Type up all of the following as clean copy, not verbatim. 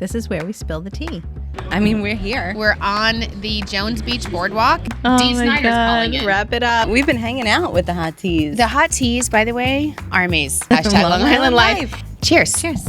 This is where we spill the tea. I mean, we're here. We're on the Jones Beach Boardwalk. Oh Dee my Snyder's God. calling it. Wrap it up. We've been hanging out with the HotTeas. The HotTeas, by the way, armies. Hashtag Long Island Life. Cheers. Cheers.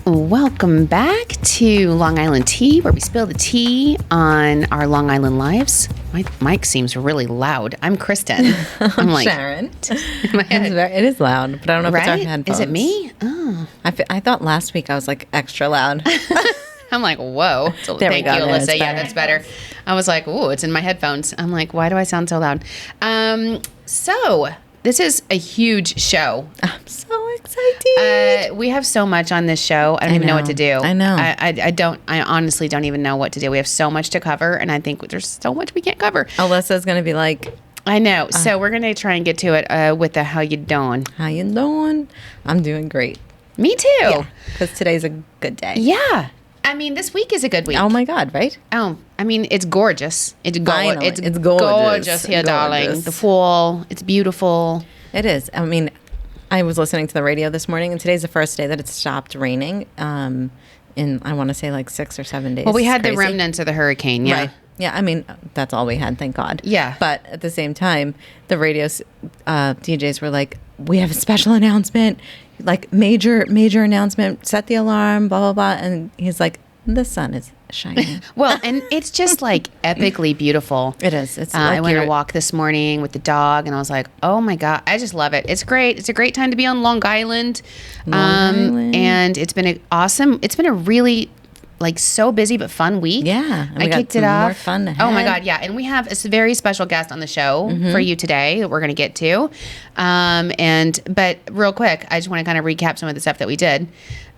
Welcome back to Long Island Tea, where we spill the tea on our Long Island lives. My mic seems really loud. I'm Kristen. I'm like Sharon. in my head. It is loud, but I don't know if it's our Right? headphones. Is it me? Oh. I thought last week I was like extra loud. I'm like, whoa. So There we thank go. you, There, it's Alyssa. Yeah, better. that's better. I was like, ooh, it's in my headphones. I'm like, why do I sound so loud? So this is a huge show. I'm so excited. We have so much on this show. I don't even know what to do. I know. I honestly don't even know what to do. We have so much to cover, and I think there's so much we can't cover. Alyssa's going to be like, I know. So we're going to try and get to it with the how you doing. how you doing? I'm doing great. Me too. Because today's a good day. Yeah. I mean, this week is a good week. Oh my God, right? Oh, I mean, it's gorgeous. Finally, It's it's gorgeous here, gorgeous. darling. The fall, it's beautiful. It is. I mean, I was listening to the radio this morning, and today's the first day that it stopped raining in, I want to say, like 6 or 7 days. Well, we It's had the crazy. remnants of the hurricane, yeah. Right. Yeah, I mean, that's all we had, thank God. Yeah. But at the same time, the radio DJs were like, we have a special announcement, like major announcement, set the alarm, blah, blah, blah. And he's like, the sun is shining. Well, and it's just like epically beautiful. It is. It's I like went on a you're- walk this morning with the dog, and I was like, "Oh my God, I just love it! It's great. It's a great time to be on Long Island, Island. and it's been awesome. It's been a really like so busy but fun week. Yeah, and I we got kicked it more off. fun Oh my ahead. God, yeah! And we have a very special guest on the show for you today that we're going to get to. But real quick, I just want to kind of recap some of the stuff that we did.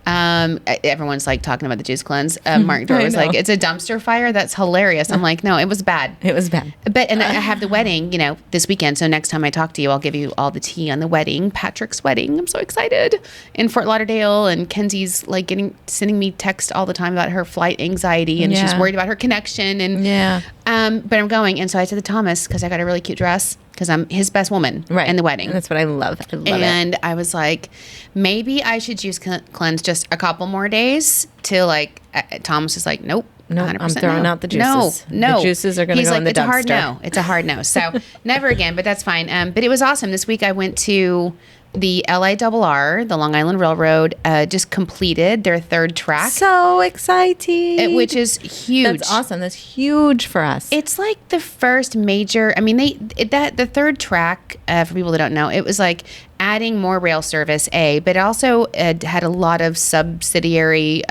Everyone's like talking about the juice cleanse. Mark Dorr I was know. like, "It's a dumpster fire." That's hilarious. I'm like, "No, it was bad." It was bad. But I have the wedding, this weekend. So next time I talk to you, I'll give you all the tea on the wedding, Patrick's wedding. I'm so excited in Fort Lauderdale, and Kenzie's like sending me text all the time about her flight anxiety, and she's Yeah. worried about her connection. And Yeah. but I'm going, and so I said to Thomas because I got a really cute dress because I'm his best woman Right. in the wedding. And that's what I love. I love it. And I was like, maybe I should juice cleanse just a couple more days till like. Thomas is like, nope. No, 100% I'm throwing no. out the juices. No. The juices are gonna He's go like, in the it's a hard dumpster." no. It's a hard no. So never again, but that's fine. But it was awesome. This week I went to the LIRR, the Long Island Railroad, just completed their third track, So exciting. which is huge. That's awesome. That's huge for us. It's like the first major. I mean, the third track for people that don't know, it was like adding more rail service, but it also had a lot of subsidiary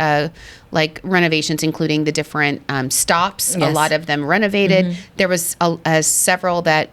like renovations, including the different stops. Yes. A lot of them renovated. There was several that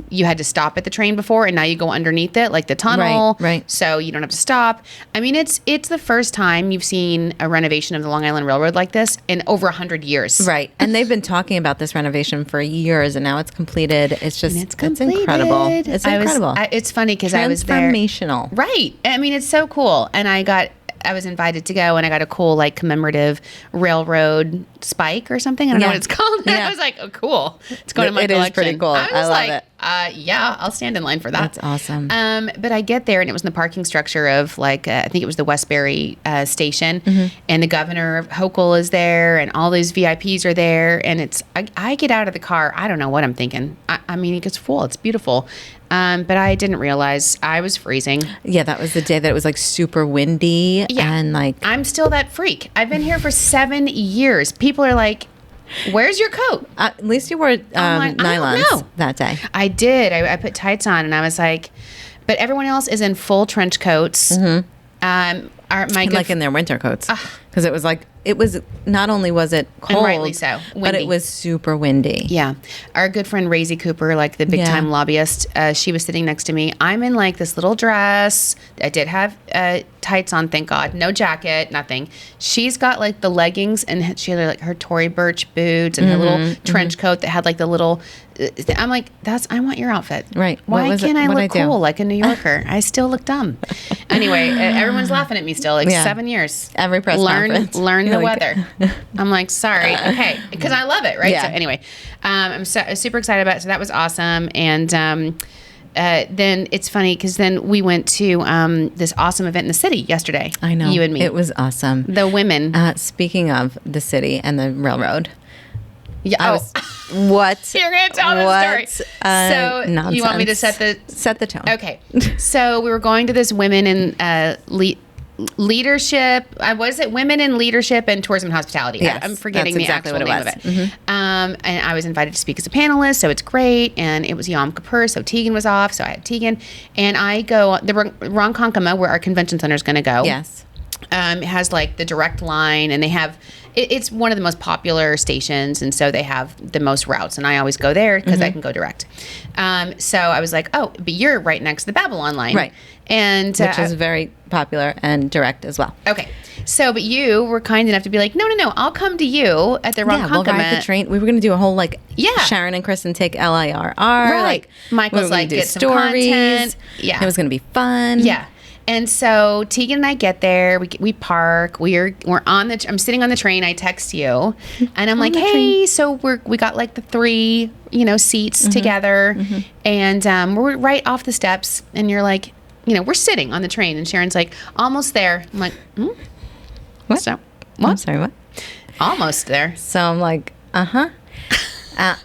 you had to stop at the train before, and now you go underneath it, like the tunnel. Right. So you don't have to stop. I mean, it's the first time you've seen a renovation of the Long Island Railroad like this in over 100 years. Right. And they've been talking about this renovation for years, and now it's completed. It's just, it's incredible. It's incredible. It's funny because I was there. Transformational. Right. I mean, it's so cool. And I was invited to go, and I got a cool like commemorative railroad spike or something. I don't know Yeah. what it's called. Yeah. I was like, oh, cool. It's going to my It is collection. pretty cool. I was I love like, it. Yeah, I'll stand in line for that. That's awesome. But I get there, and it was in the parking structure of like, I think it was the Westbury station, and the governor of Hochul is there, and all these VIPs are there. And I get out of the car. I don't know what I'm thinking. I mean, it gets full. It's beautiful. But I didn't realize I was freezing. Yeah, that was the day that it was like super windy. Yeah. And like, I'm still that freak. I've been here for 7 years. People are like, where's your coat? at least you wore like, I don't nylons know. that day. I did. I put tights on, and I was like, but everyone else is in full trench coats. My And good like in their winter coats. Because it was like, it was, not only was it cold, rightly so, but windy. it was super windy. Yeah. Our good friend Razy Cooper, like the big time lobbyist, she was sitting next to me. I'm in like this little dress. I did have tights on, thank God. No jacket, nothing. She's got like the leggings, and she had like her Tory Burch boots and her little trench coat that had like the little. I'm like, I want your outfit. Right. Why What was it- can't I what'd look I do? cool like a New Yorker? I still look dumb. Anyway, everyone's laughing at me still. Like Yeah. 7 years. Every press conference. Learn the You're like- weather. I'm like, sorry. Okay. Because I love it, right? Yeah. So anyway, I'm super excited about it. So that was awesome. And then it's funny because then we went to this awesome event in the city yesterday. I know. You and me. It was awesome. The women. Speaking of the city and the railroad. Yeah. What? You're going to tell the story. So nonsense. you want me to set the tone? Okay. So we were going to this women in leadership. What is it? Women in Leadership and Tourism and Hospitality. Yes, I'm forgetting that's the exactly actual name of it. Mm-hmm. And I was invited to speak as a panelist, so it's great. And it was Yom Kippur, so Tegan was off, so I had Tegan. And I go the Ronkonkoma, where our convention center is going to go. Yes. It has like the direct line, and they have it's one of the most popular stations, and so they have the most routes, and I always go there because I can go direct. So I was like, oh, but you're right next to the Babylon line, right? And which is very popular and direct as well. Okay, so but you were kind enough to be like, no, I'll come to you at the Ronkonkoma. We'll ride the train. We were going to do a whole Sharon and Kristen take LIRR. Right. Michael's like, get some content. Yeah, it was going to be fun. Yeah. And so Tegan and I get there. We park. We're on the. I'm sitting on the train. I text you, and I'm like, hey, so we got like the 3 seats together, and we're right off the steps. And you're like, we're sitting on the train, and Sharon's like, almost there. I'm like, what? So what? I'm sorry, what? Almost there. So I'm like,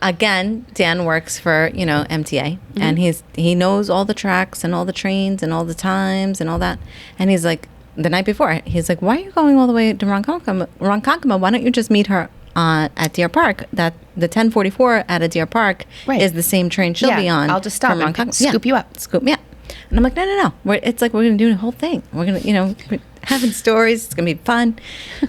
again, Dan works for MTA, and he knows all the tracks and all the trains and all the times and all that. And he's like, the night before, he's like, why are you going all the way to Ronkonkoma? Why don't you just meet her at Deer Park? That the 10:44 at a Deer Park is the same train she'll be on. I'll just stop and scoop you up. Scoop me up. And I'm like, no. It's like we're going to do the whole thing. We're going to, we're having stories. It's going to be fun.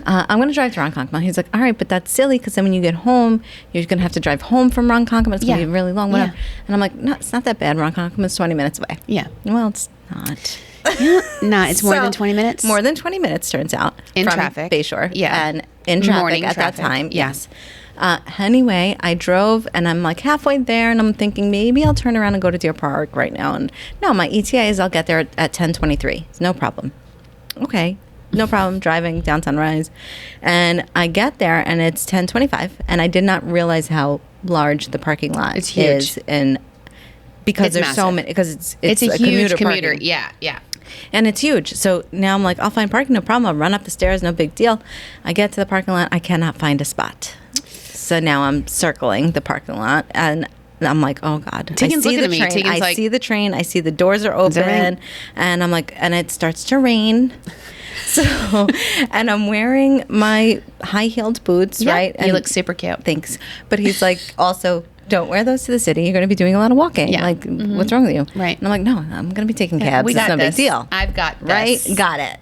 I'm going to drive to Ronkonkoma. He's like, all right, but that's silly because then when you get home, you're going to have to drive home from Ronkonkoma. It's going to be really long, whatever. And I'm like, no, it's not that bad. Ronkonkoma is 20 minutes away. Yeah. Well, it's not. It's more than 20 minutes? More than 20 minutes, turns out. In from traffic. Bayshore. Yeah. And in traffic Morning at traffic. that time. Yeah. Yes. Anyway, I drove and I'm like halfway there and I'm thinking maybe I'll turn around and go to Deer Park right now. And no, my ETA is I'll get there at 10:23. It's no problem. Okay. No problem driving down Sunrise. And I get there and it's 10:25 and I did not realize how large the parking lot is. And because it's there's massive. so many, because it's a huge commuter. Yeah. And it's huge. So now I'm like, I'll find parking, no problem. I'll run up the stairs, no big deal. I get to the parking lot. I cannot find a spot. So now I'm circling the parking lot and I'm like, oh God. Tegan's looking at me. Train. I see the train. I see the doors are open. And I'm like, and it starts to rain. So, and I'm wearing my high-heeled boots, right? And you look super cute. Thanks. But he's like, also, don't wear those to the city. You're going to be doing a lot of walking. Yeah. Like, what's wrong with you? Right. And I'm like, no, I'm going to be taking cabs. It's no big deal. I've got this. Right? Got it.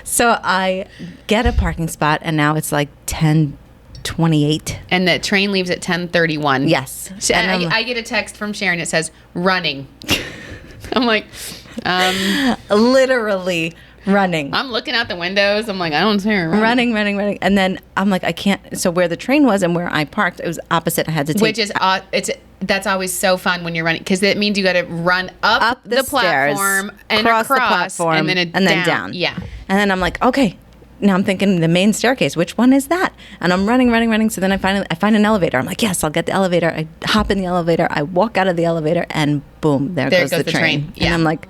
So I get a parking spot, and now it's like 10:28. And the train leaves at 10:31. Yes. And I get a text from Sharon. It says, running. I'm like, literally running. I'm looking out the windows. I'm like, I don't see her running. And then I'm like, I can't. So where the train was and where I parked, it was opposite. I had to take. Which is, that's always so fun when you're running because it means you got to run up the platform and across the platform and then down. Yeah. And then I'm like, okay. Now I'm thinking the main staircase. Which one is that? And I'm running. So then I find an elevator. I'm like, yes, I'll get the elevator. I hop in the elevator. I walk out of the elevator, and boom, there goes the train. Yeah. And I'm like,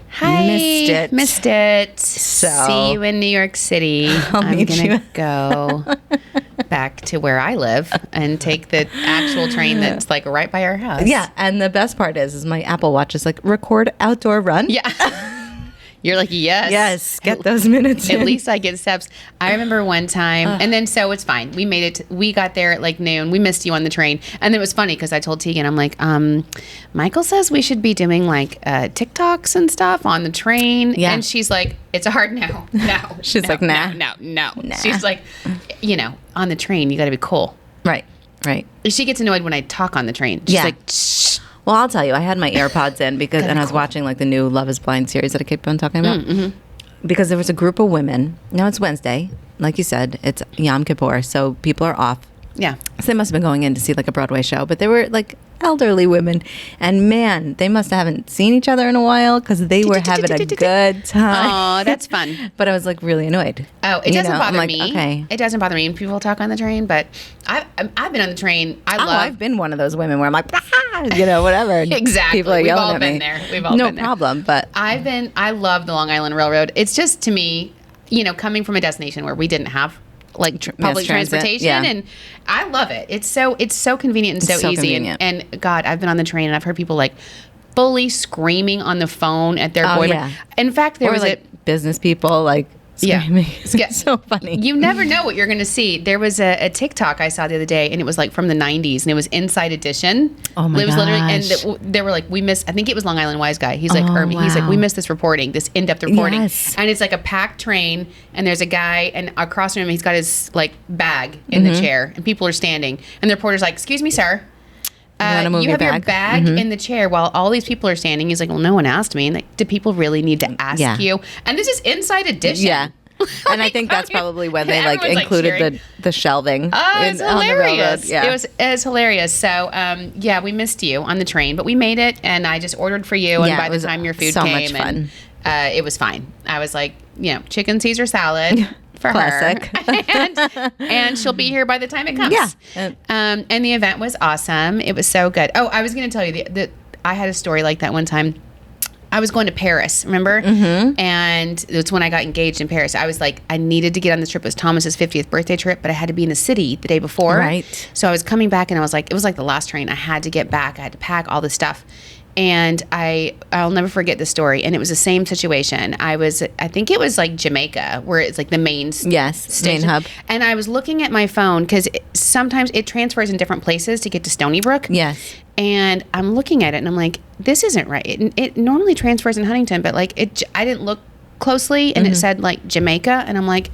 hi, missed it. So see you in New York City. I'm gonna go back to where I live and take the actual train that's like right by our house. Yeah, and the best part is my Apple Watch is like record outdoor run. Yeah. You're like, yes, get those minutes in. At least I get steps. I remember one time, and then so it's fine. We made it. We got there at like noon. We missed you on the train, and it was funny because I told Tegan, I'm like, Michael says we should be doing like TikToks and stuff on the train, and she's like, it's a hard no. She's like, nah. No. She's like, on the train you got to be cool. Right. She gets annoyed when I talk on the train. She's like, shh. Well, I'll tell you, I had my AirPods in because, and I was watching like the new Love is Blind series that I kept on talking about. Because there was a group of women. Now it's Wednesday, like you said, it's Yom Kippur, so people are off Yeah. So they must have been going in to see like a Broadway show, but they were like elderly women, and man, they must haven't seen each other in a while because they were having a good time. Oh, that's fun. But I was like really annoyed. Oh, it doesn't bother I'm like, me. okay. It doesn't bother me when people talk on the train, but I've been on the train. I've been one of those women where I'm like, whatever. Exactly. People are We've yelling all at been me. there. We've all no been there. problem. But I love the Long Island Railroad. It's just, to me, coming from a destination where we didn't have like public transportation, and I love it. It's so convenient and so easy. And God, I've been on the train and I've heard people like fully screaming on the phone at their boyfriend. Yeah. In fact, there was business people like screaming. Yeah. It's so funny. You never know what you're going to see. There was a TikTok I saw the other day, and it was like from the 90s, and it was Inside Edition. Oh my gosh. It was literally, and they were like, we missed, I think it was Long Island Wise Guy. He's like, he's like, we missed this reporting, this in-depth reporting. Yes. And it's like a packed train, and there's a guy, and across from him, he's got his like bag in the chair, and people are standing, and the reporter's like, excuse me, sir. You have your bag in the chair while all these people are standing. He's like, well, no one asked me. And like, do people really need to ask you? And this is Inside Edition. Yeah. And I think that's probably when they like included the shelving. Oh, it's hilarious. Yeah. It was hilarious. So, we missed you on the train, but we made it, and I just ordered for you. And by the time your food came, much and it was fine. I was like, chicken Caesar salad. For Classic. her. and she'll be here by the time it comes. Yeah. And the event was awesome. It was so good. Oh, I was going to tell you that I had a story like that one time. I was going to Paris, remember? Mm-hmm. And it's when I got engaged in Paris. I was like, I needed to get on this trip. It was Thomas's 50th birthday trip, but I had to be in the city the day before. Right. So I was coming back, and I was like, it was like the last train. I had to get back. I had to pack all this stuff. And I'll never forget the story. And it was the same situation. I think it was like Jamaica, where it's like the main main hub. And I was looking at my phone because sometimes it transfers in different places to get to Stony Brook. Yes. And I'm looking at it, and I'm like, this isn't right. It normally transfers in Huntington, but like I didn't look closely, and it said like Jamaica, and I'm like,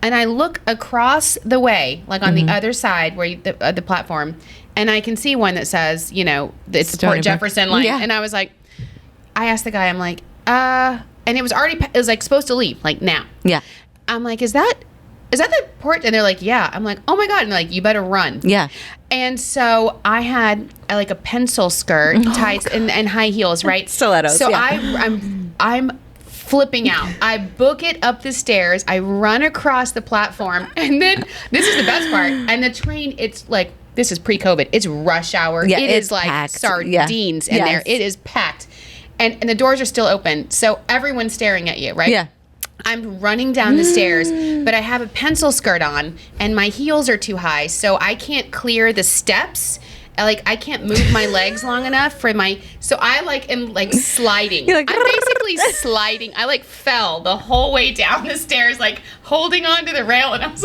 and I look across the way, like on the other side where the platform. And I can see one that says, it's the Port Jefferson line. Yeah. And I was like, I asked the guy, I'm like, and it was like supposed to leave, like now. Yeah. I'm like, is that the port? And they're like, yeah. I'm like, oh my God. And they're like, you better run. Yeah. And so I had like a pencil skirt, tights, and high heels, right? Stilettos. So yeah. I'm flipping out. I book it up the stairs. I run across the platform. And then this is the best part. And the train, it's like, this is pre-COVID. It's rush hour. Yeah, it is like packed. Sardines in there. It is packed. And the doors are still open. So everyone's staring at you, right? Yeah. I'm running down the stairs, but I have a pencil skirt on, and my heels are too high, so I can't clear the steps. I can't move my legs long enough for so I am sliding. You're like, I'm basically sliding. I fell the whole way down the stairs, holding onto the rail, and I was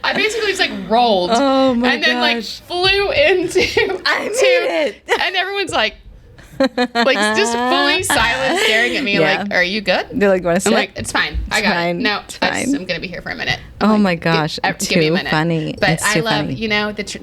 I basically just rolled. Oh my and then gosh. flew into I made it. And everyone's just fully silent, staring at me, are you good? They're like, want to sit? I'm like, it's fine. I got it. No, it's fine. I'm going to be here for a minute. Oh my gosh. Give me a minute. Funny. But it's I love,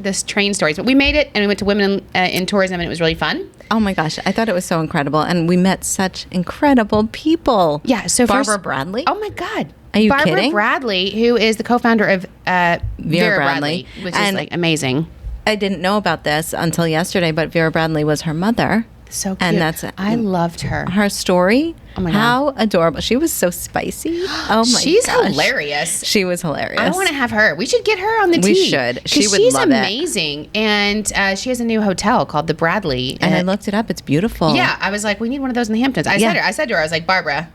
this train stories. But we made it, and we went to Women in Tourism, and it was really fun. Oh my gosh. I thought it was so incredible. And we met such incredible people. Yeah. So Barbara Bradley. Oh my God. Are you Barbara kidding? Bradley, who is the co-founder of Vera Bradley, which is amazing. I didn't know about this until yesterday, but Vera Bradley was her mother. So cute. And I loved her. Her story. Oh my God. How adorable. She was so spicy. Oh my She's gosh. hilarious. She was hilarious. I want to have her. We should get her on the team. We should. She would love it. She's amazing. And she has a new hotel called the Bradley. And I looked it up. It's beautiful. Yeah. I was like, we need one of those in the Hamptons. I said to her, I was like, Barbara,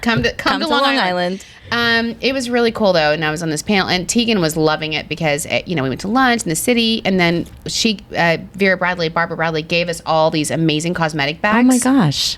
come to Long Island. It was really cool though, and I was on this panel, and Tegan was loving it because we went to lunch in the city, and then Barbara Bradley gave us all these amazing cosmetic bags. Oh my gosh!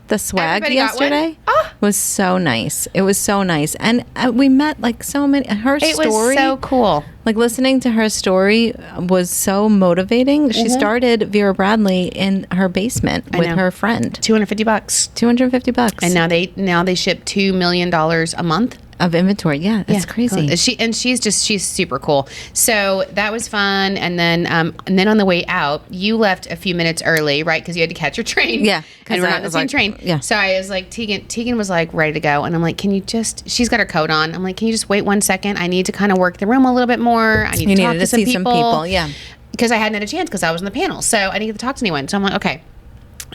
The swag yesterday was so nice. It was so nice, and we met so many. Her story was so cool. Listening to her story was so motivating. She started Vera Bradley in her basement with her friend. $250. $250. And now they ship $2 million a month. of inventory. Yeah, that's crazy. Cool. She's super cool. So that was fun. And then on the way out, you left a few minutes early, right? Because you had to catch your train. Yeah, and we're not on the same train. Yeah. So I was like, Tegan was like ready to go, and I'm like, can you just? She's got her coat on. I'm like, can you just wait 1 second? I need to kind of work the room a little bit more. I need to talk to some people. Yeah. Because I hadn't had a chance because I was on the panel, so I didn't get to talk to anyone. So I'm like, okay.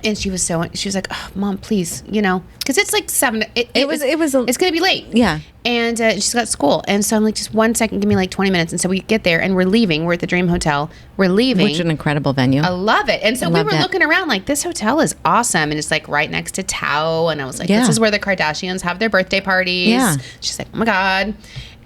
And she was like, oh, Mom, please, because it's like 7. It's going to be late. Yeah. And she's got school. And so I'm like, just 1 second, give me like 20 minutes. And so we get there and we're leaving. We're at the Dream Hotel. We're leaving. Which is an incredible venue. I love it. And so we were looking around like, this hotel is awesome. And it's like right next to Tao. And I was like, this is where the Kardashians have their birthday parties. Yeah. She's like, oh my God.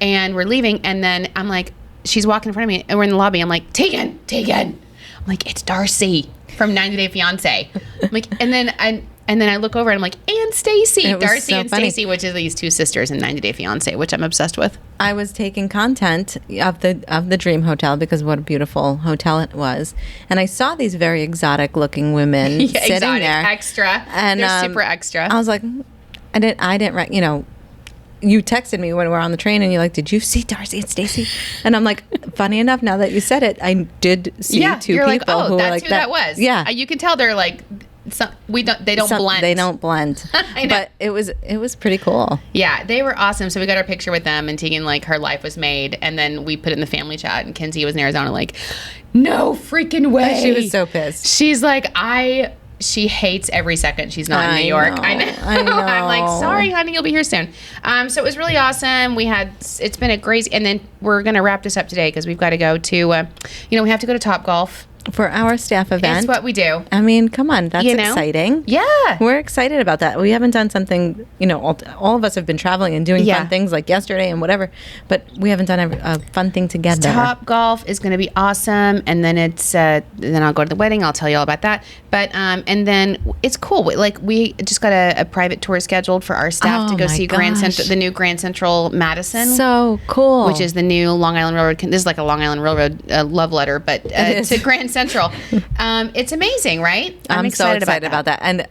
And we're leaving. And then I'm like, she's walking in front of me and we're in the lobby. I'm like, Tegan. I'm like, it's Darcy from 90 Day Fiance. I'm like, and then I look over and I'm like, and Stacy, Darcy and Stacy, which is these two sisters in 90 Day Fiance, which I'm obsessed with. I was taking content of the Dream Hotel because what a beautiful hotel it was, and I saw these very exotic looking women sitting there, extra, and they're super extra. I was like, I didn't. You texted me when we were on the train and you're like, did you see Darcy and Stacy? And I'm like, funny enough, now that you said it, I did see two people like, oh, who were that's like who that was. Yeah. You can tell they're like, they don't blend. They don't blend. I know. But it was pretty cool. Yeah, they were awesome. So we got our picture with them and Tegan, like her life was made. And then we put it in the family chat and Kinsey was in Arizona like, no freaking way. She was so pissed. She's like, she hates every second she's not in New York. I know. I'm like, sorry, honey, you'll be here soon. So it was really awesome. It's been a crazy, and then we're going to wrap this up today because we've got to go to, we have to go to TopGolf. For our staff event. It's what we do. I mean, come on. That's exciting. Yeah. We're excited about that. We haven't done something, all of us have been traveling and doing fun things like yesterday and whatever, but we haven't done a fun thing together. TopGolf is going to be awesome. And then then I'll go to the wedding. I'll tell you all about that. But, and then it's cool. Like we just got a private tour scheduled for our staff to go see the new Grand Central Madison. So cool. Which is the new Long Island Railroad. This is like a Long Island Railroad love letter, but to Grand Central. It's amazing, right? I'm excited about that. And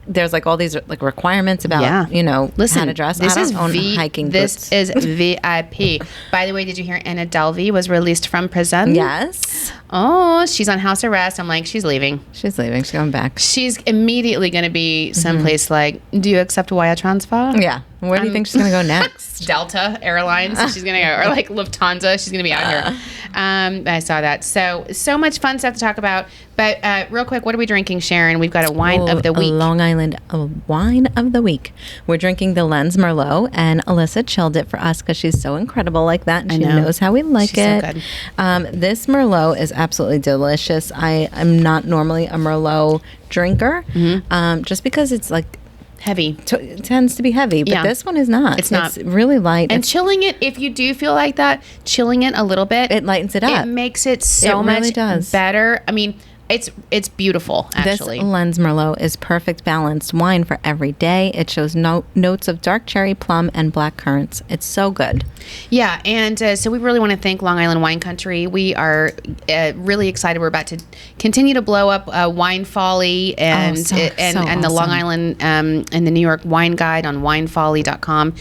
there's like all these like requirements about Listen, how to dress. This I is don't own hiking boots. This is VIP. By the way, did you hear Anna Delvey was released from prison? Yes. Oh, she's on house arrest. I'm like, she's leaving. She's going back. She's immediately going to be someplace like, do you accept wire transfer? Yeah. Where do you think she's going to go next? Delta Airlines. She's going to go, or like Lufthansa. She's going to be out here. I saw that. So much fun stuff to talk about. But real quick, what are we drinking, Sharon? We've got a wine of the week. Long Island wine of the week. We're drinking the Lenz Merlot, and Alyssa chilled it for us because she's so incredible like that, and she knows how we like it. So good. This Merlot is absolutely delicious. I am not normally a Merlot drinker, just because it's like heavy. It tends to be heavy, but this one is not. It's not. It's really light. And chilling it, if you do feel like that, chilling it a little bit, it lightens it up. It makes it so much better. I mean, it's beautiful, actually. This Lenz Merlot is perfect balanced wine for every day. It shows notes of dark cherry, plum, and black currants. It's so good. Yeah, and so we really want to thank Long Island Wine Country. We are really excited. We're about to continue to blow up Wine Folly and the Long Island and the New York Wine Guide on winefolly.com.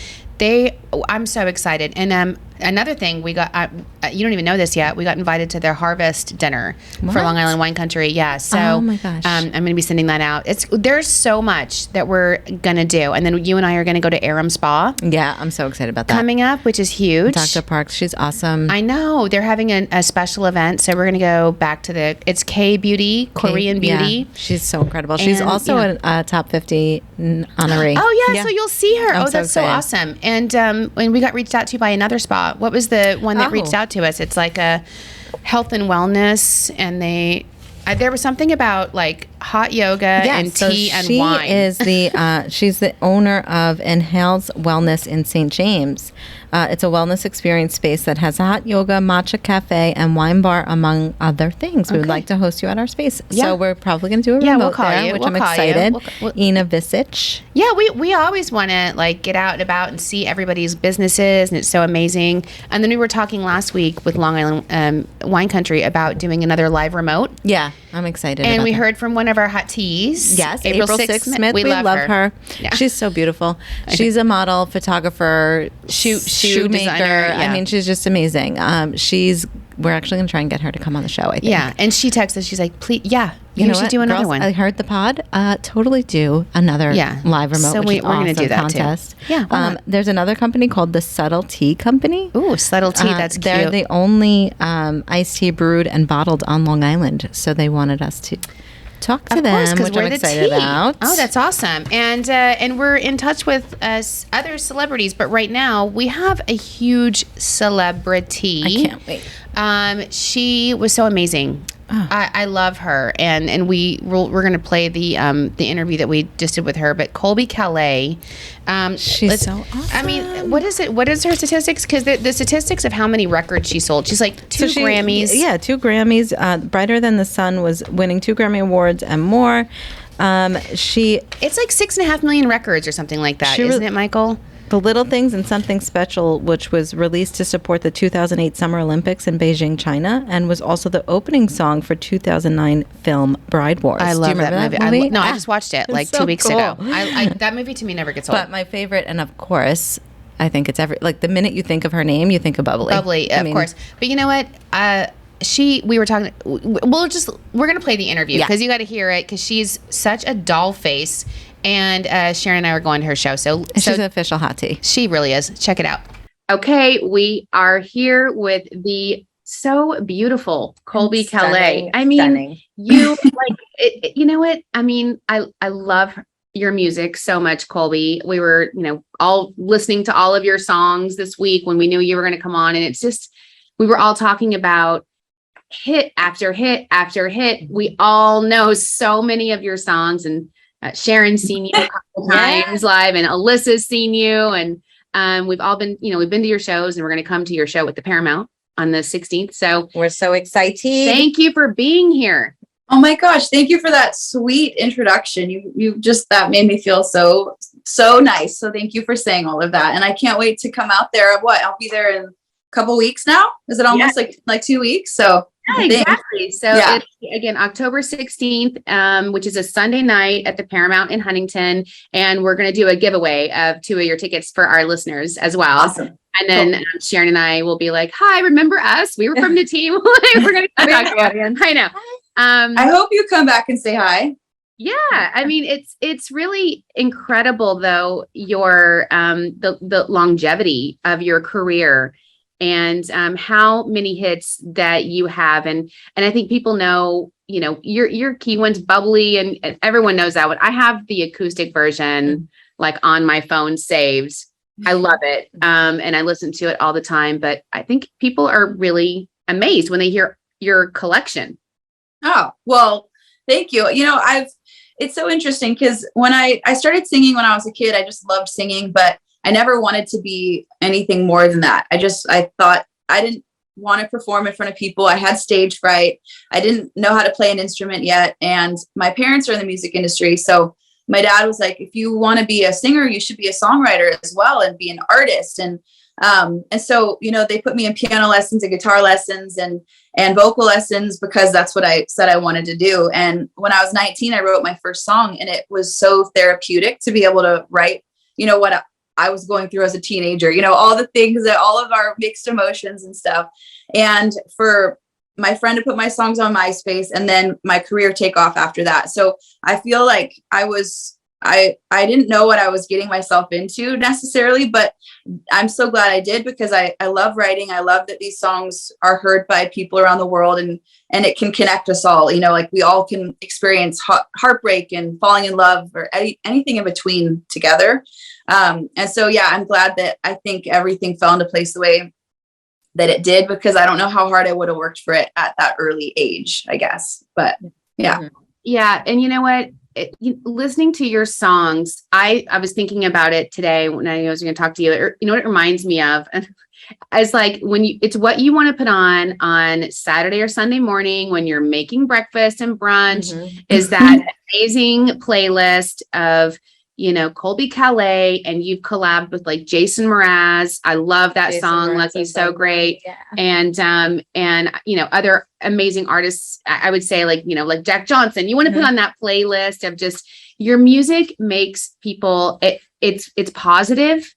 I'm so excited. And another thing, we got, you don't even know this yet, we got invited to their harvest dinner for Long Island Wine Country. Yeah. So oh my gosh. I'm going to be sending that out. There's so much that we're going to do. And then you and I are going to go to Aram Spa. Yeah, I'm so excited about that. Coming up, which is huge. Dr. Parks, she's awesome. I know. They're having a special event. So we're going to go back to it's K Beauty, Korean Beauty. Yeah, she's so incredible. She's also a top 50 honoree. Oh, yeah. So you'll see her. That's so excited. awesome. And when we got reached out to by another spa, what was the one that reached out to us? It's like a health and wellness, and there was something about like hot yoga and tea and wine. She's the owner of Inhale's Wellness in St. James. It's a wellness experience space that has a hot yoga, matcha cafe, and wine bar, among other things. We would like to host you at our space. Yeah. So we're probably going to do a remote there, which I'm excited. Ina Visic. Yeah, we always want to like get out and about and see everybody's businesses, and it's so amazing. And then we were talking last week with Long Island Wine Country about doing another live remote. Yeah. I'm excited. And about we that. heard from one of our HotTeas. Yes, April 6th Smith. We love her. Yeah. She's so beautiful. She's a model, photographer, shoemaker. Designer, yeah. I mean, she's just amazing. We're actually going to try and get her to come on the show, I think. Yeah, and she texted us. She's like, please, you should do another one. I heard the pod. Totally do another live remote, so we're going to do that contest. Too. Yeah. There's another company called the CelebriTea Company. Ooh, CelebriTea, that's cute. They're the only iced tea brewed and bottled on Long Island, so they wanted us to talk to them, which I'm excited about. Oh, that's awesome. And we're in touch with other celebrities, but right now we have a huge celebrity. I can't wait. She was so amazing. Oh. I love her, and we're going to play the interview that we just did with her. But Colbie Caillat, she's so awesome. I mean, what is it? What is her statistics? Because the statistics of how many records she sold. She's like two Grammys. Yeah, 2 Grammys. Brighter Than the Sun was winning 2 Grammy Awards and more. It's like 6.5 million records or something like that, isn't it, Michael? The Little Things and Something Special, which was released to support the 2008 Summer Olympics in Beijing, China, and was also the opening song for 2009 film Bride Wars. I love that movie. I just watched it like 2 weeks ago. That movie to me never gets old. But my favorite, and of course, I think it's the minute you think of her name, you think of Bubbly. Bubbly, of course. But you know what? We were talking. We're gonna play the interview because you got to hear it because she's such a doll face. And Sharon and I are going to her show. So she's an official hot tea. She really is. Check it out. Okay, we are here with the so beautiful Colbie Caillat. I mean, stunning. You you know what? I mean, I love your music so much, Colbie. We were, all listening to all of your songs this week when we knew you were going to come on, and it's just we were all talking about hit after hit after hit. We all know so many of your songs, and Sharon's seen you a couple times live, and Alyssa's seen you, and we've all been, we've been to your shows, and we're going to come to your show at the Paramount on the 16th. So we're so excited. Thank you for being here. Oh my gosh, thank you for that sweet introduction. You just that made me feel so nice. So thank you for saying all of that, and I can't wait to come out there. I'll be there in a couple weeks now. Is it almost like 2 weeks? So. Yeah, exactly. So it's, again, October 16th, which is a Sunday night at the Paramount in Huntington. And we're going to do a giveaway of 2 of your tickets for our listeners as well. Awesome. And then Sharon and I will be like, hi, remember us? We were from the team. We're going to talk to the audience. I know. I hope you come back and say hi. Yeah. I mean, it's really incredible, though, your the longevity of your career. And how many hits that you have, and I think people know, your key ones, Bubbly, and everyone knows that one. I have the acoustic version like on my phone saved. I love it, and I listen to it all the time. But I think people are really amazed when they hear your collection. Oh well, thank you. It's so interesting because when I started singing when I was a kid, I just loved singing, but I never wanted to be anything more than that. I thought I didn't want to perform in front of people. I had stage fright. I didn't know how to play an instrument yet. And my parents are in the music industry. So my dad was like, if you want to be a singer, you should be a songwriter as well and be an artist. And so, they put me in piano lessons and guitar lessons and vocal lessons because that's what I said I wanted to do. And when I was 19, I wrote my first song, and it was so therapeutic to be able to write, what I was going through as a teenager, all the things that all of our mixed emotions and stuff. And for my friend to put my songs on MySpace and then my career take off after that. So I feel like I didn't know what I was getting myself into necessarily, but I'm so glad I did because I love writing. I love that these songs are heard by people around the world and it can connect us all, like we all can experience heartbreak and falling in love or anything in between together. And so, I'm glad that I think everything fell into place the way that it did because I don't know how hard I would have worked for it at that early age, I guess. But yeah. Yeah. And you know what? Listening to your songs, I was thinking about it today when I was going to talk to you. What it reminds me of? It's like it's what you want to put on Saturday or Sunday morning when you're making breakfast and brunch is that amazing playlist of Colbie Caillat, and you've collabed with like Jason Mraz. I love that song. Lucky's so great. Yeah. And other amazing artists. I would say like Jack Johnson. You want to put on that playlist of just your music makes people, it's positive.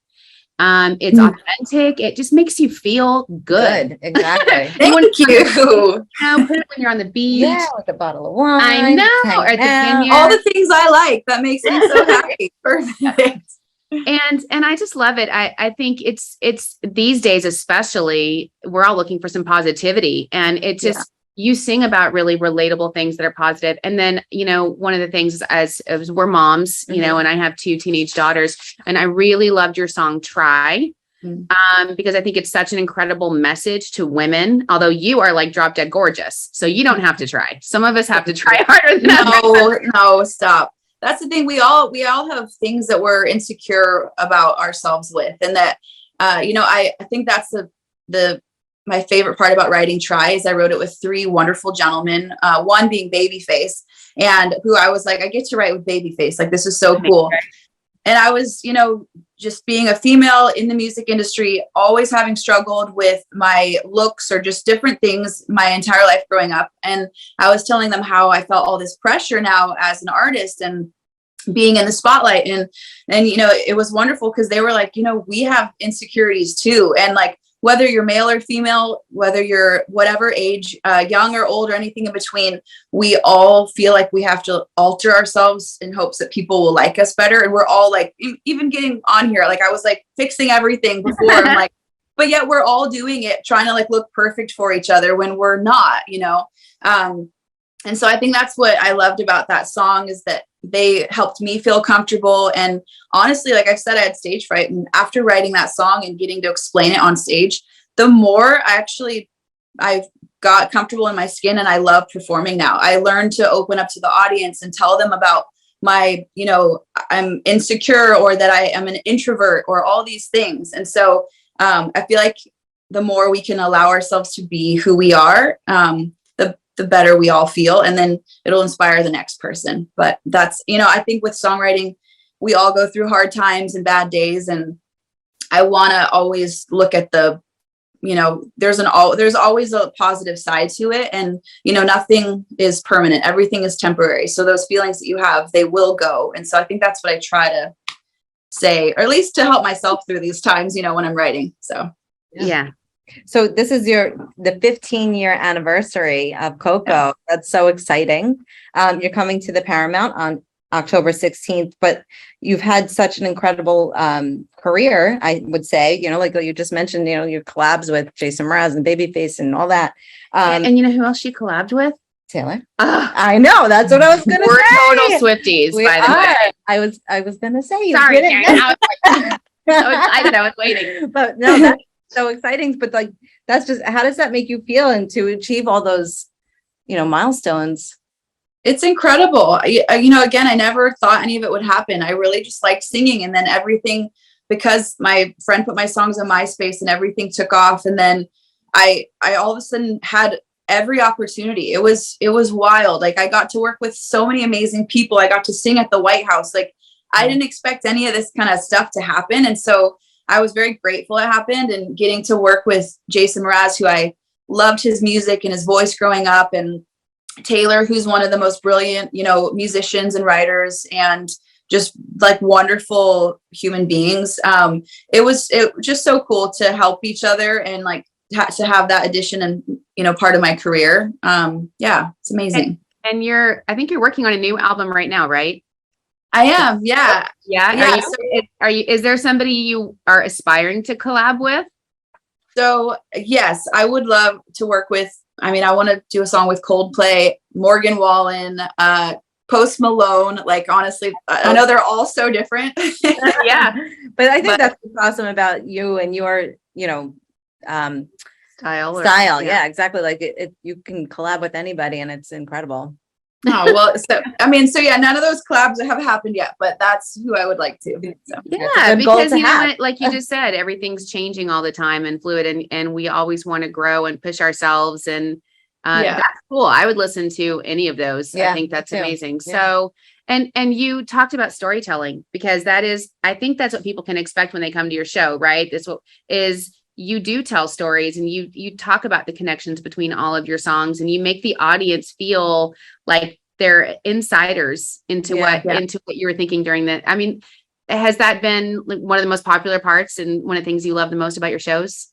It's authentic. It just makes you feel good. Exactly. Thank you. Put it when you're on the beach. Yeah, with a bottle of wine. I know. Or at the vineyard. All the things I like. That makes me so happy. Perfect. And I just love it. I think it's these days, especially, we're all looking for some positivity, and it just, you sing about really relatable things that are positive. And then, one of the things as we're moms, and I have 2 teenage daughters, and I really loved your song Try, because I think it's such an incredible message to women, although you are like drop dead gorgeous. So you don't have to try. Some of us have to try harder than that. No, stop. That's the thing. We all have things that we're insecure about ourselves with. And that, I think that's my favorite part about writing Try is I wrote it with 3 wonderful gentlemen, one being Babyface, and who I was like, I get to write with Babyface. Like, this is so cool. And I was, just being a female in the music industry, always having struggled with my looks or just different things my entire life growing up. And I was telling them how I felt all this pressure now as an artist and being in the spotlight. And it was wonderful because they were like, we have insecurities too. And like, whether you're male or female, whether you're whatever age, young or old or anything in between, we all feel like we have to alter ourselves in hopes that people will like us better. And we're all like, even getting on here, like I was like fixing everything before. I'm like, but yet we're all doing it, trying to like look perfect for each other when we're not, And so I think that's what I loved about that song is that they helped me feel comfortable. And honestly, like I said, I had stage fright. And after writing that song and getting to explain it on stage, the more I've got comfortable in my skin and I love performing now. I learned to open up to the audience and tell them about my, I'm insecure or that I am an introvert or all these things. And so I feel like the more we can allow ourselves to be who we are, the better we all feel, and then it'll inspire the next person. But that's, I think with songwriting, we all go through hard times and bad days. And I want to always look at there's always a positive side to it. And, nothing is permanent. Everything is temporary. So those feelings that you have, they will go. And so I think that's what I try to say, or at least to help myself through these times, when I'm writing. So, yeah. So this is the 15-year anniversary of Coco. Yeah. That's so exciting. You're coming to the Paramount on October 16th, but you've had such an incredible career, I would say, like you just mentioned, your collabs with Jason Mraz and Babyface and all that. And you know who else she collabed with? Taylor. I know. That's what I was going to say. We're total Swifties, by the way. I was going to say. Sorry, Sharon. I was so excited. I was waiting. But no, that's so exciting. But like, that's just, how does that make you feel? And to achieve all those, milestones? It's incredible. Again, I never thought any of it would happen. I really just liked singing, and then everything, because my friend put my songs on MySpace and everything took off. And then I all of a sudden had every opportunity. It was wild. Like, I got to work with so many amazing people. I got to sing at the White House. Like, I didn't expect any of this kind of stuff to happen. And so I was very grateful it happened, and getting to work with Jason Mraz, who I loved his music and his voice growing up, and Taylor, who's one of the most brilliant, musicians and writers, and just like wonderful human beings. It was just so cool to help each other and like to have that addition and, part of my career. Yeah, it's amazing. And I think you're working on a new album right now, right? I am. Yeah. Yeah. Is there somebody you are aspiring to collab with? So yes, I would love to work with, I want to do a song with Coldplay, Morgan Wallen, Post Malone. Like, honestly, I know they're all so different. Yeah. But I think that's what's awesome about you and your, style. Yeah, exactly. Like you can collab with anybody, and it's incredible. Oh, well, none of those collabs have happened yet, but that's who I would like to. So. Yeah, because what, like you just said, everything's changing all the time and fluid, and we always want to grow and push ourselves, and that's cool. I would listen to any of those. I think that's amazing. Yeah. So, And you talked about storytelling, because I think that's what people can expect when they come to your show, right? This is you do tell stories, and you talk about the connections between all of your songs, and you make the audience feel like they're insiders into what you were thinking during that. I mean, has that been one of the most popular parts and one of the things you love the most about your shows?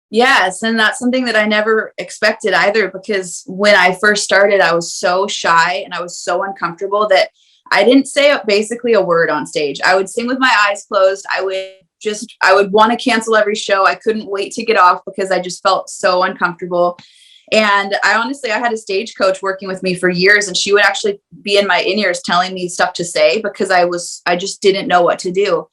Yes. And that's something that I never expected either, because when I first started, I was so shy and I was so uncomfortable that I didn't say basically a word on stage. I would sing with my eyes closed. I would want to cancel every show. I couldn't wait to get off because I just felt so uncomfortable. And I had a stage coach working with me for years, and she would actually be in my in-ears telling me stuff to say because I just didn't know what to do.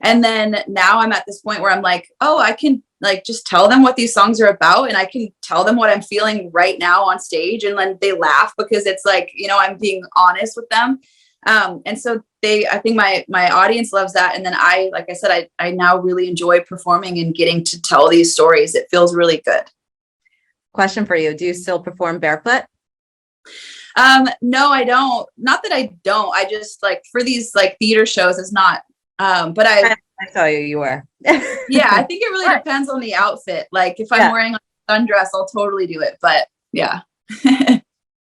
And then now I'm at this point where I'm like, oh, I can just tell them what these songs are about, and I can tell them what I'm feeling right now on stage, and then they laugh because it's like, I'm being honest with them. And so I think my audience loves that. And then like I said, I now really enjoy performing and getting to tell these stories. It feels really good. Question for you. Do you still perform barefoot? No, I don't. Not that I don't. I just for these theater shows, it's not. But I saw you were. Yeah, I think it really depends on the outfit. Like if I'm wearing a sundress, I'll totally do it. But yeah.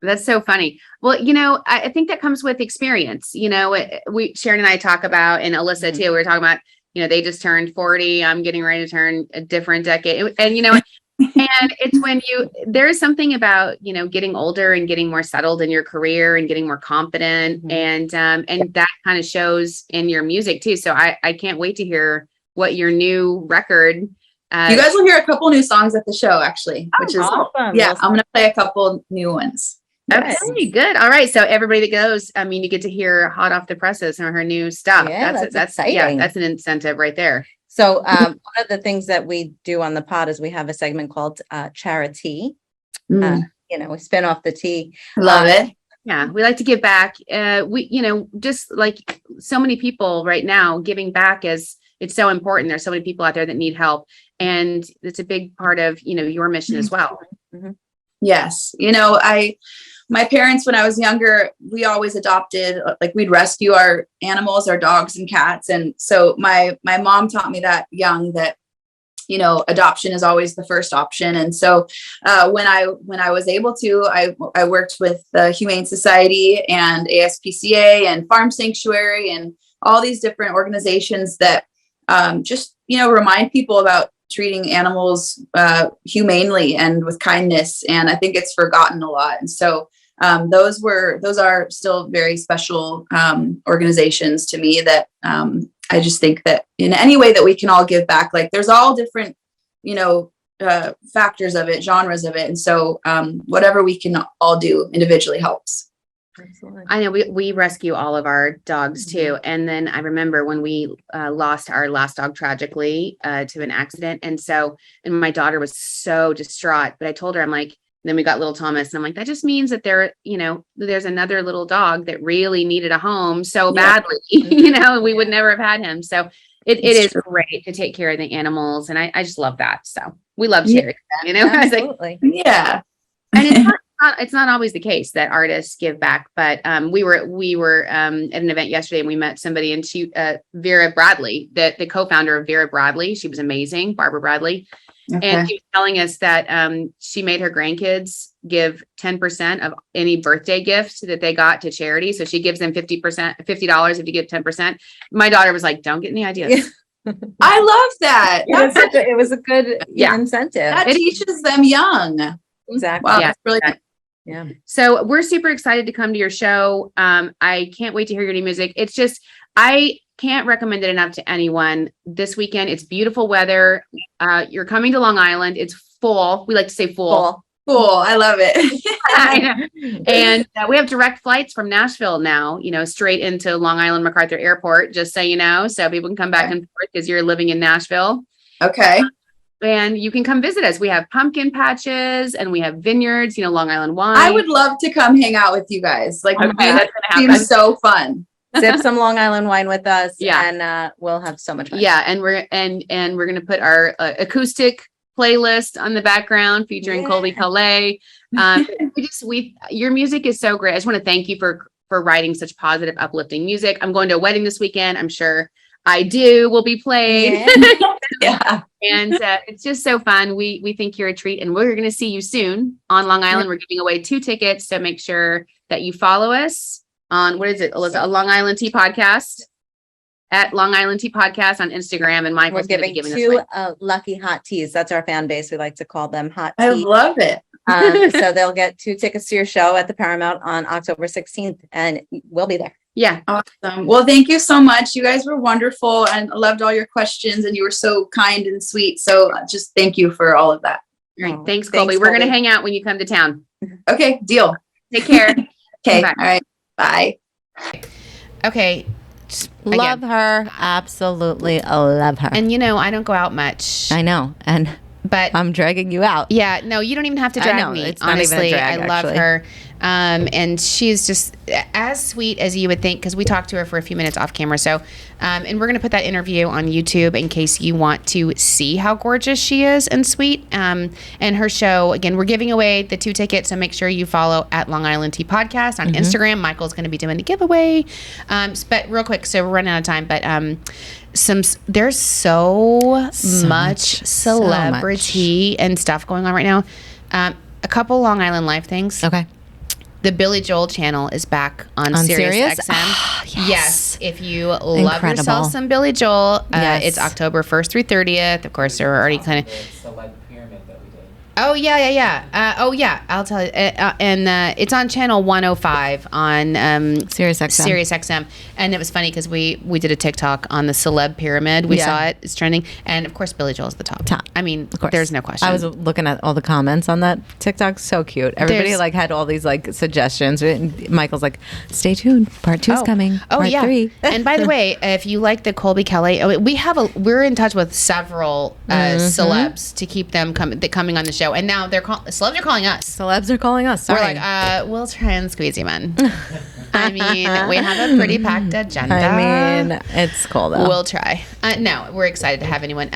That's so funny. Well, I think that comes with experience. Sharon and I talk about, and Alyssa too, we were talking about, they just turned 40. I'm getting ready to turn a different decade. And, and it's when there's something about, getting older and getting more settled in your career and getting more confident. And that kind of shows in your music too. So I can't wait to hear what your new record. You guys will hear a couple new songs at the show, actually, which is awesome. Yeah, I'm going to play a couple new ones. Yes. Okay, good. All right. So everybody that goes, you get to hear hot off the presses and her new stuff. Yeah, that's exciting. Yeah, that's an incentive right there. So one of the things that we do on the pod is we have a segment called CelebriTea. We spin off the tea. Love it. Yeah, we like to give back. Just like so many people right now, giving back it's so important. There's so many people out there that need help. And it's a big part of, your mission as well. Mm-hmm. Yes. My parents, when I was younger, we always adopted, we'd rescue our animals, our dogs and cats. And so my mom taught me that young that, adoption is always the first option. And so when I was able to, I worked with the Humane Society and ASPCA and Farm Sanctuary and all these different organizations that just, remind people about treating animals humanely and with kindness. And I think it's forgotten a lot. And so those are still very special organizations to me that I just think that in any way that we can all give back, there's all different, factors of it, genres of it. And so whatever we can all do individually helps. Excellent. I know we rescue all of our dogs too. And then I remember when we lost our last dog tragically to an accident. And my daughter was so distraught, but I told her, I'm like, then we got little Thomas, and I'm like, that just means that there's another little dog that really needed a home so badly, we would never have had him. So it is great to take care of the animals. And I just love that. So we love charity, Absolutely. Yeah. And it's not always the case that artists give back, but we were at an event yesterday, and we met somebody, and Vera Bradley, the co-founder of Vera Bradley. She was amazing, Barbara Bradley. Okay. And she was telling us that she made her grandkids give 10% of any birthday gift that they got to charity. So she gives them $50 if you give 10%. My daughter was like, don't get any ideas. I love that. It was a good incentive. That teaches them young. Exactly. Wow, that's really good. Yeah. So we're super excited to come to your show. I can't wait to hear your new music. It's just, I can't recommend it enough to anyone. This weekend, it's beautiful weather. You're coming to Long Island. It's full. We like to say full. Full. I love it. And we have direct flights from Nashville now, straight into Long Island MacArthur Airport, just so you know, so people can come back and forth because you're living in Nashville. Okay. And you can come visit us. We have pumpkin patches and we have vineyards, Long Island wine. I would love to come hang out with you guys. That's gonna happen. Seems so fun. Sip some Long Island wine with us. Yeah. And we'll have so much fun. Yeah. And we're going to put our acoustic playlist on the background featuring Colbie Caillat. Your music is so great. I just want to thank you for for writing such positive, uplifting music. I'm going to a wedding this weekend. I'm sure I Do will be played. Yeah. And it's just so fun. We think you're a treat, and we're going to see you soon on Long Island. We're giving away 2 tickets. So make sure that you follow us on, what is it, Alyssa? A Long Island Tea Podcast, at Long Island Tea Podcast on Instagram. And We're Michael's going to giving be giving 2 lucky HotTeas. That's our fan base. We like to call them hot I tea. love it. So they'll get 2 tickets to your show at the Paramount on October 16th, and we'll be there. Yeah. Awesome. Well, thank you so much. You guys were wonderful, and I loved all your questions, and you were so kind and sweet. So just thank you for all of that. All right. Thanks, Colbie. We're going to hang out when you come to town. Okay, deal. Take care. Okay. Bye. All right. Bye. Okay. Love her. Absolutely love her. And I don't go out much. I know. And but I'm dragging you out. Yeah, no, you don't even have to drag know, me. it's not even a Honestly, drag, I love actually. her. And she's just as sweet as you would think, because we talked to her for a few minutes off camera. So, and we're going to put that interview on YouTube in case you want to see how gorgeous she is and sweet. And her show, again, we're giving away the 2 tickets. So make sure you follow at Long Island Tea Podcast on Instagram. Michael's going to be doing the giveaway. But real quick, so we're running out of time, but, there's so much celebrity and stuff going on right now. A couple Long Island Live things. Okay. The Billy Joel channel is back on Sirius XM. Oh, yes. If you love yourself some Billy Joel, it's October 1st through 30th. Of course, they're already kind of. Oh, yeah. I'll tell you. And it's on channel 105 on Sirius XM. And it was funny because we did a TikTok on the celeb pyramid. We saw it. It's trending. And, of course, Billy Joel's the top. I mean, of course. There's no question. I was looking at all the comments on that TikTok. So cute. Everybody had all these suggestions. Michael's like, stay tuned. Part 2 is coming. Part 3. And by the way, if you like the Colbie Caillat, we're in touch with several celebs to keep them coming on the show. And now celebs are calling us. Celebs are calling us. Sorry. We're like, we'll try and squeeze you in. I mean, we have a pretty packed agenda. I mean, it's cool though. We'll try. No, we're excited to have anyone.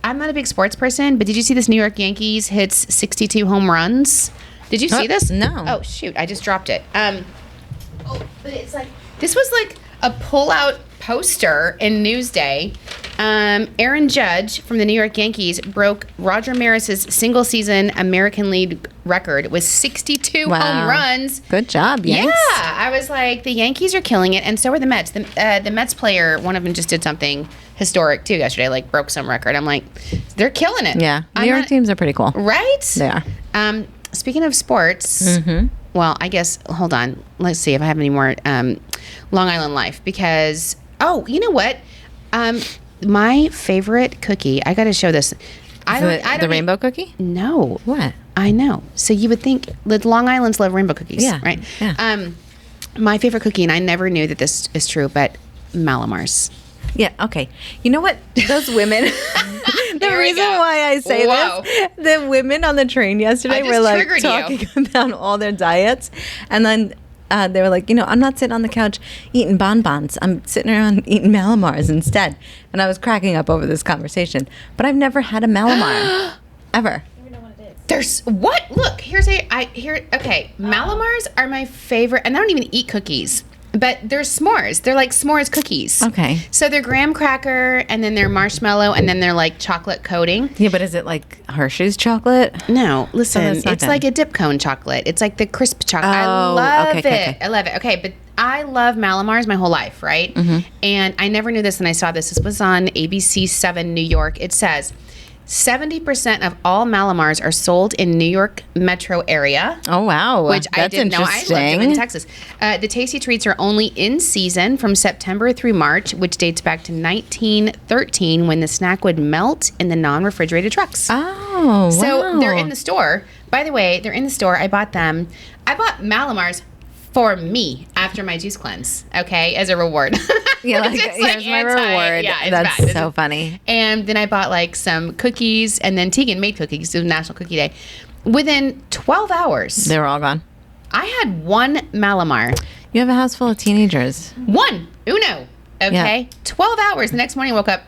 I'm not a big sports person, but did you see this New York Yankees hits 62 home runs? Did you see this? No. Oh, shoot. I just dropped it. But it's this was a pull-out poster in Newsday. Aaron Judge from the New York Yankees broke Roger Maris's single-season American League record with 62 home runs. Good job, Yanks. Yeah, I was like, the Yankees are killing it, and so are the Mets. The Mets player, one of them just did something historic too yesterday, broke some record. I'm like, they're killing it. Yeah, New York teams are pretty cool. Right? They are. Speaking of sports, well, I guess, hold on. Let's see if I have any more Long Island Life, because, you know what? My favorite cookie, I got to show this. The rainbow cookie? No. What? I know. So you would think the Long Island's love rainbow cookies, right? Yeah. My favorite cookie, and I never knew that this is true, but Malamars. Yeah, okay. You know what? Those women, the reason why I say this, the women on the train yesterday were talking about all their diets. And then they were like, I'm not sitting on the couch eating bonbons. I'm sitting around eating Malamars instead. And I was cracking up over this conversation. But I've never had a Malamar. Ever. There's what? Look, okay. Malamars are my favorite, and I don't even eat cookies. But they're s'mores. They're like s'mores cookies. Okay. So they're graham cracker, and then they're marshmallow, and then they're chocolate coating. Yeah, but is it like Hershey's chocolate? No, listen. It's like a dip cone chocolate. It's like the crisp chocolate. I love it. Okay. I love it. Okay, but I love Malamars my whole life, right? Mm-hmm. And I never knew this, and I saw this. This was on ABC 7 New York. It says 70% of all Malamars are sold in New York metro area. Oh, wow. Which I didn't know. I loved them in Texas. The tasty treats are only in season from September through March, which dates back to 1913 when the snack would melt in the non-refrigerated trucks. Oh, wow. So they're in the store. By the way, they're in the store. I bought them. I bought Malamars for me after my juice cleanse, okay, as a reward. Yeah, here's my reward. Yeah, that's so funny. And then I bought some cookies, and then Tegan made cookies. It was National Cookie Day. Within 12 hours, they were all gone. I had one Malamar. You have a house full of teenagers. Uno. Okay, yeah. 12 hours. The next morning, I woke up.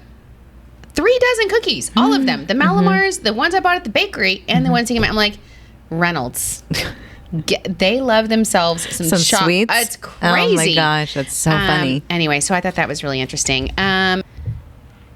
3 dozen cookies, all of them. The Malamars, the ones I bought at the bakery, and the ones Tegan made. I'm like, Reynolds. They love themselves some sweets. It's crazy. Oh my gosh, that's so funny. Anyway, so I thought that was really interesting.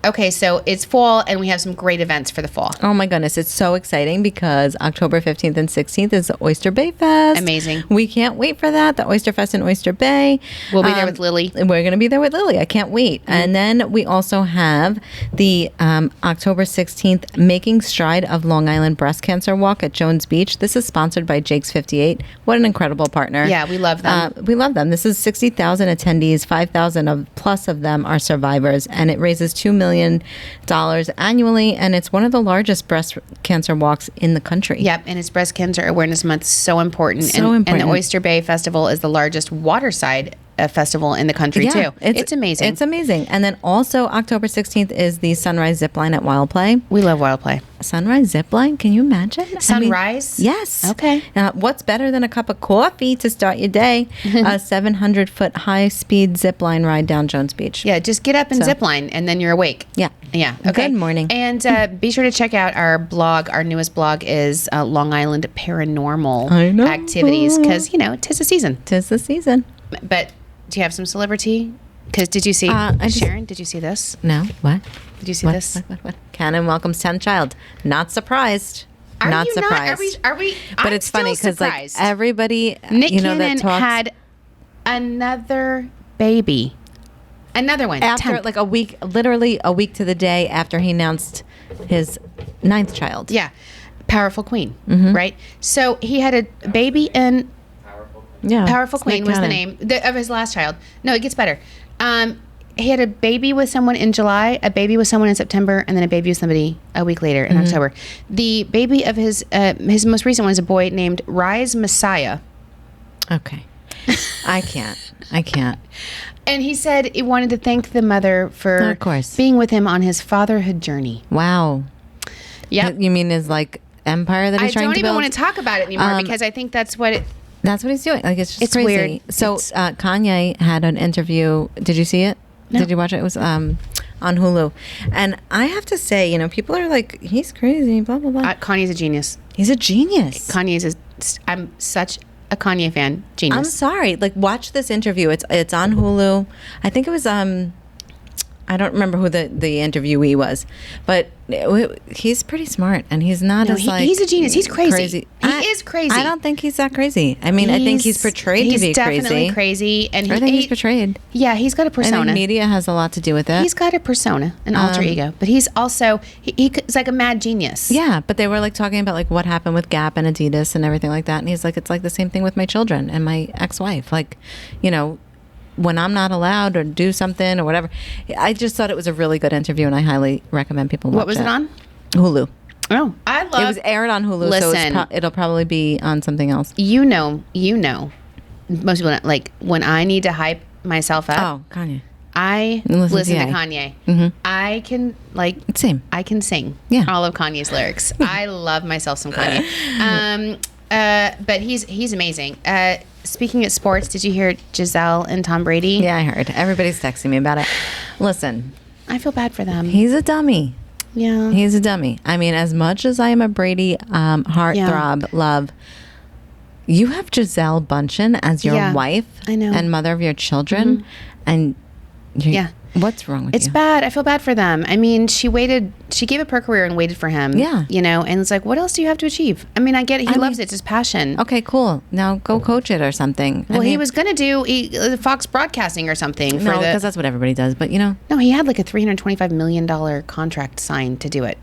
Okay, so it's fall, and we have some great events for the fall. Oh my goodness, it's so exciting because October 15th and 16th is the Oyster Bay Fest. Amazing. We can't wait for that. The Oyster Fest in Oyster Bay. We'll be there with Lily. We're going to be there with Lily. I can't wait. Mm-hmm. And then we also have the October 16th Making Stride of Long Island Breast Cancer Walk at Jones Beach. This is sponsored by Jake's 58. What an incredible partner. Yeah, we love them. We love them. This is 60,000 attendees. 5,000 plus of them are survivors, and it raises $2 million annually, and it's one of the largest breast cancer walks in the country. Yep, and it's Breast Cancer Awareness Month, so important. So important. And the Oyster Bay Festival is the largest waterside festival in the country, too. It's amazing. It's amazing. And then also October 16th is the Sunrise Zipline at Wild Play. We love Wild Play. Sunrise Zipline? Can you imagine? Sunrise? Yes. Okay. What's better than a cup of coffee to start your day? A 700-foot high-speed zipline ride down Jones Beach. Yeah, just get up and zipline, and then you're awake. Yeah. Yeah. Okay. Good morning. And be sure to check out our blog. Our newest blog is Long Island Paranormal Activities, because, tis the season. Tis the season. But do you have some celebrity? Because did you see, Sharon, did you see this? No. What? Did you see this? What? Cannon welcomes 10th child. Not surprised. Are not you surprised. Not? Are we? But I'm it's funny because like everybody, Nick that Cannon talks had another baby. Another one. After 10th. like a week, literally a week to the day after he announced his 9th child. Yeah. Powerful Queen, right? So he had a baby and Powerful Queen was the name of his last child. No, it gets better. He had a baby with someone in July, a baby with someone in September, and then a baby with somebody a week later in October. The baby of his most recent one is a boy named Rise Messiah. Okay. I can't. And he said he wanted to thank the mother for of course. being with him on his fatherhood journey. Wow. Yeah. You mean his like empire that he's trying to build? I don't even want to talk about it anymore because I think that's what it... That's what he's doing. Like it's just crazy. Weird. So Kanye had an interview. Did you see it? No. Did you watch it? It was on Hulu. And I have to say, people are like, he's crazy, blah, blah, blah. Kanye's a genius. He's a genius. I'm such a Kanye fan. Genius. I'm sorry. Like, watch this interview. It's on Hulu. I think it was, I don't remember who the interviewee was, but he's pretty smart, and he's not he's a genius. He's crazy. He is crazy. I don't think he's that crazy. I mean, I think he's portrayed to be crazy. He's definitely crazy, and I think he's portrayed. Yeah, he's got a persona. I think media has a lot to do with it. He's got a persona, an alter ego, but he's also he's like a mad genius. Yeah, but they were like talking about like what happened with Gap and Adidas and everything like that, and he's like, it's like the same thing with my children and my ex-wife, like, when I'm not allowed or do something or whatever. I just thought it was a really good interview, and I highly recommend people watch it. What was it on? Hulu. Oh, I love it. Was aired on Hulu, Listen, so it'll probably be on something else. You know. Most people don't, like when I need to hype myself up. Oh, Kanye. I listen to Kanye. Mm-hmm. I can same. I can sing all of Kanye's lyrics. I love myself some Kanye. But he's amazing. Speaking of sports, did you hear Gisele and Tom Brady? Yeah, I heard. Everybody's texting me about it. Listen. I feel bad for them. He's a dummy. Yeah. He's a dummy. I mean, as much as I am a Brady heartthrob, love, you have Gisele Bündchen as your wife and mother of your children. And what's wrong with you? It's bad. I feel bad for them. I mean, she gave up her career and waited for him. Yeah. And it's like, what else do you have to achieve? I mean, I get it. He loves it. It's his passion. Okay, cool. Now go coach it or something. Well, he was going to do Fox Broadcasting or something. No, because that's what everybody does. But, No, he had like a $325 million contract signed to do it.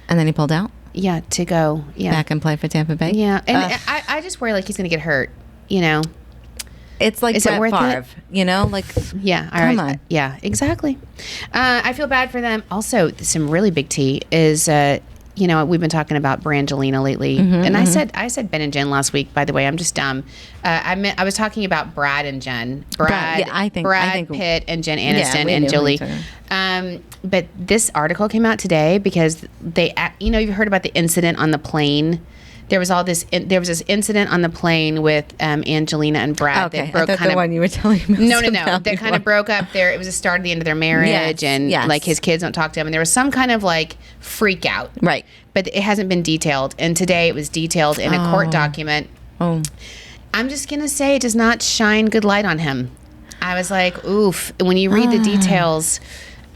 And then he pulled out? Yeah, to go. Yeah. Back and play for Tampa Bay? Yeah. And I just worry like he's going to get hurt, It's like Brett Favre, like, yeah, come on. Yeah, exactly. I feel bad for them. Also, some really big tea is, we've been talking about Brangelina lately, and I said Ben and Jen last week. By the way, I'm just dumb. I was talking about Brad and Jen. Brad Pitt and Jen Aniston and Jolie. But this article came out today because you've heard about the incident on the plane. There was this incident on the plane with Angelina and Brad that broke the one you were telling me. No. That kind of broke up there. It was a start of the end of their marriage, like his kids don't talk to him, and there was some kind of like freak out. Right. But it hasn't been detailed, and today it was detailed in a court document. Oh. I'm just going to say it does not shine good light on him. I was like, oof. When you read the details,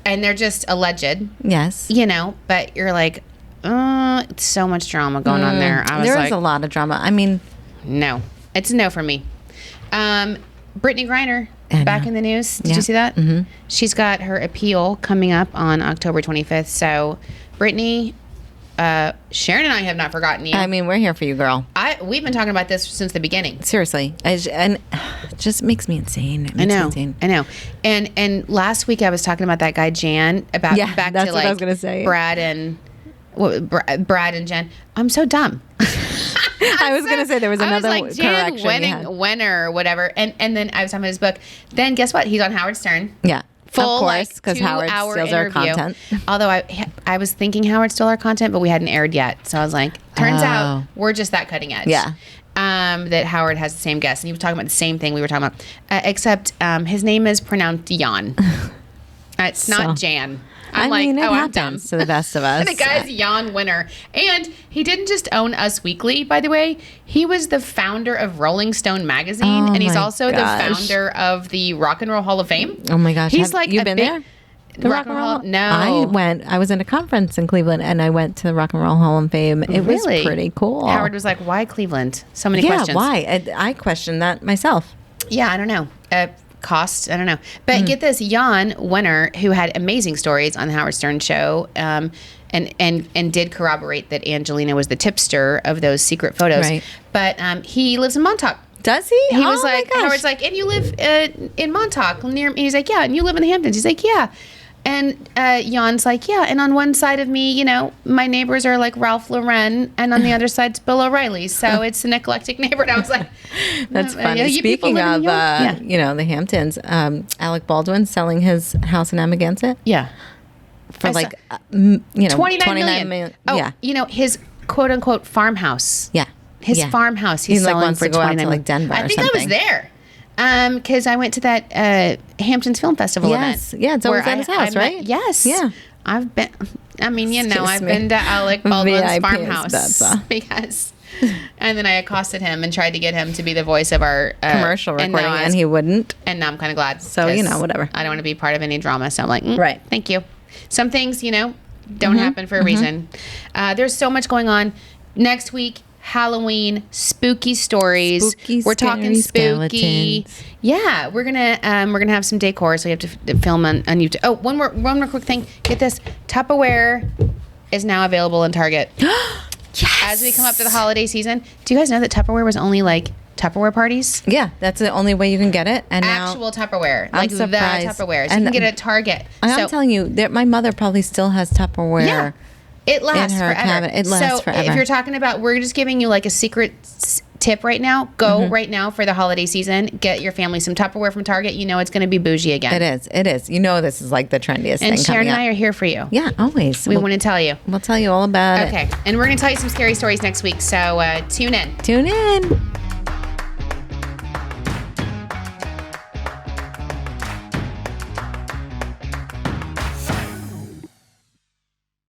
and they're just alleged. Yes. You know, but you're like, it's so much drama going on there. I was There is a lot of drama. I mean. No. It's a no for me. Brittany Greiner, back in the news. Did you see that? Mm-hmm. She's got her appeal coming up on October 25th. So, Brittany... Sharon and I have not forgotten you. I mean, we're here for you, girl. We've been talking about this since the beginning. Seriously, and it just makes me insane. I know. And last week I was talking about that guy Jan back that's to what I was gonna say. Brad and Jen. I'm so dumb. I was gonna say there was another correction. Jan winner or whatever. And then I was talking about his book. Then guess what? He's on Howard Stern. Yeah. Full, of course, because Howard steals our content. Although I was thinking Howard stole our content, but we hadn't aired yet. So I was like, turns out we're just that cutting edge. Yeah. That Howard has the same guest. And he was talking about the same thing we were talking about. Except his name is pronounced Jan. It's not Jan. I'm it I'm dumb. happens to the best of us. And the guy's Jan Winner. And he didn't just own Us Weekly, by the way. He was the founder of Rolling Stone magazine. And he's also the founder of the Rock and Roll Hall of Fame. Oh my gosh. He's like you been there? The Rock and Roll? No. I was in a conference in Cleveland and I went to the Rock and Roll Hall of Fame. It was pretty cool. Howard was like, why Cleveland? So many questions. Yeah, why? I questioned that myself. Yeah, I don't know. Cost, I don't know. But get this, Jan Winner, who had amazing stories on the Howard Stern show, and did corroborate that Angelina was the tipster of those secret photos. Right. But he lives in Montauk. Does he? He was like, Howard's like, and you live in Montauk near me. He's like, yeah, and you live in the Hamptons. He's like, yeah. And Jan's like, yeah, and on one side of me, you know, my neighbors are like Ralph Lauren, and on the other side's Bill O'Reilly. So it's an eclectic neighborhood. I was like, that's funny. Speaking of, you know, the Hamptons, Alec Baldwin selling his house in Amagansett. Yeah. For $29 million. Oh, yeah. You know, his quote unquote farmhouse. Yeah. His farmhouse. He's selling wants for to go out to like I Denver. think or something. I was there. Because I went to that Hamptons Film Festival event. Yeah, it's always at his house, right? Yes. Yeah. I've been, I've been to Alec Baldwin's VIP farmhouse because, and then I accosted him and tried to get him to be the voice of our commercial recording, and he wouldn't. And now I'm kind of glad. So, you know, whatever. I don't want to be part of any drama. So I'm like, right. Thank you. Some things, you know, don't happen for a reason. There's so much going on. Next week, Halloween, spooky stories. We're talking spooky. Skeletons. Yeah, we're gonna have some decor, so we have to film on YouTube. Oh, one more quick thing. Get this: Tupperware is now available in Target. Yes. As we come up to the holiday season, do you guys know that Tupperware was only like Tupperware parties? Yeah, that's the only way you can get it. And actual Tupperware, like the surprised. Tupperware, so you can get it at Target. I'm telling you, that my mother probably still has Tupperware. Yeah. It lasts forever. Cabinet. It lasts forever. If you're talking about, we're just giving you like a secret tip right now. Go right now for the holiday season. Get your family some Tupperware from Target. You know it's going to be bougie again. It is. You know this is like the trendiest thing. And Sharon and I are here for you. Yeah, always. We want to tell you. We'll tell you all about it. Okay. And we're going to tell you some scary stories next week. So tune in. Tune in.